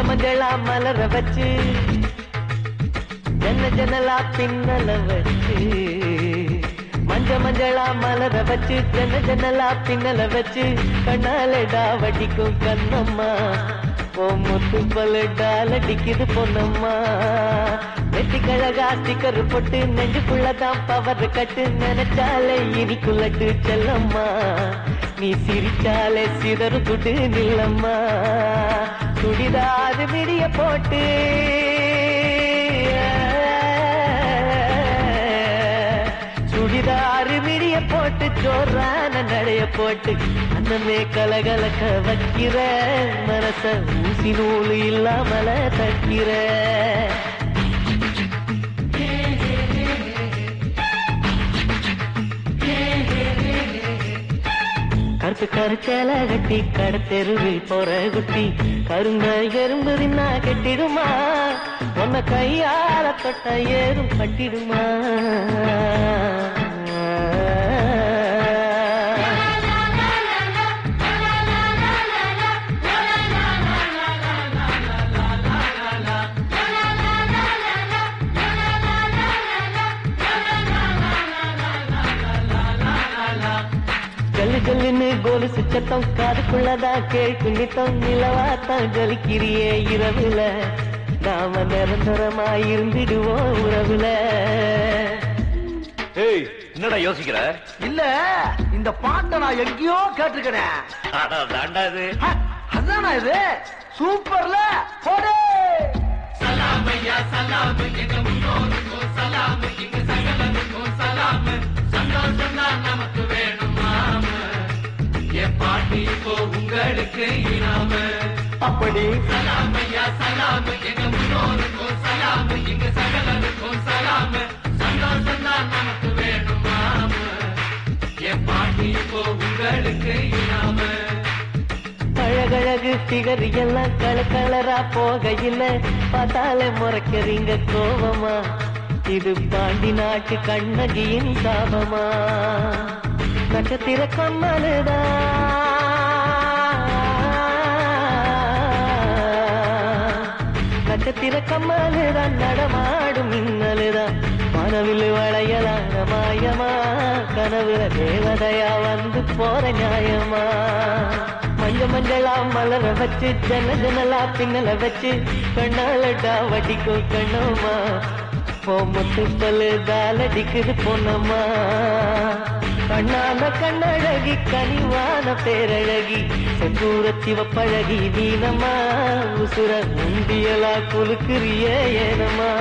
மஞ்சளா மலர வச்சு ஜன்னலா பின்னல வச்சு மஞ்சளா மலர வச்சு ஜன்னலா பின்னல வச்சு கண்ணாலடா வடிக்கும் கண்ணம்மா ஓ முத்து பல்லடால் அடிக்குது பொன்னம்மா வெட்டி கழகா ஸ்டிக்கர் போட்டு நெஞ்சுக்குள்ளதான் பவர் கட்டு நினைச்சாலே இனிக்குள்ளட்டு செல்லம்மா நீ சிரிச்சாலே சிதறு துட்டு நில்லம்மா சுடிதாது விடிய போட்டு சுடிதாறு விடிய போட்டு சோறான நடைய போட்டு அன்னமே கலகலக்க வைக்கிற மனச ஊசி நூலு இல்லாமல தக்கிற கருப்பு கருச்சேல கட்டி கடத்தெருவில் போற குட்டி கருங்க எறும்பு தின்னா கட்டிடுமா உன்ன கையால தொட்ட ஏறும் கட்டிடுமா ஜல்லு ஜல்லுன்னு கோலுசு சத்தம் காதுக்குள்ளதான் கேட்கும் நித்தம் நிலவாத்தான் ஜலிக்கிறியே இரவுல நாம நிரந்தரமா இருந்திடுவோம் உறவுல. ஏய் என்னடா யோசிக்கிற? இல்ல இந்த பாட்டை நான் எங்கேயோ கேட்டிருக்கிறேன். அதானா இது? சூப்பர்ல போடு. சலாம் ஐயா சலாம் எங்க முன்னோருக்கும் சலாம் எங்க சகலருக்கும் சலாம் சந்தோஷம் தான் நமக்கு வேணும் மாம என் பாட்டு இப்போ உங்களுக்கு இனாம அப்படி சலாம் ஐயா சலாம் எங்க முன்னோருக்கும் சலாம் எங்க சகலருக்கும் சலாம் சந்தோஷம் தான் நமக்கு வேணும் மாம என் பாட்டு இப்போ உங்களுக்கு இனாம அழகழகு திகர் எல்லாம் கலரா போகையில பார்த்தாலே முறைக்கிறீங்க கோபமா இது பாண்டி நாட்டு கண்ணகியின் சாபமா நட்சத்திர கம்மலுதான் நட்சத்திர கம்மலுதான் நடமாடும் மின்னலுதான் மனவில் வளையலான மாயமா கனவுல தேவதையா வந்து போற நியாயமா மஞ்சளா மலர வச்சு ஜனலா பின்னல வச்சு கண்ணாலடா வடிக்கும் கண்ணம்மா போ முத்து பல்லுதால் அடிக்குது பொன்னம்மா கண்ணால கண்ணழகி கனிவான பேரழகி செந்தூர சிவப்பழகி நீனம்மா உசுர உண்டியலா குலுக்குறிய ஏனம்மா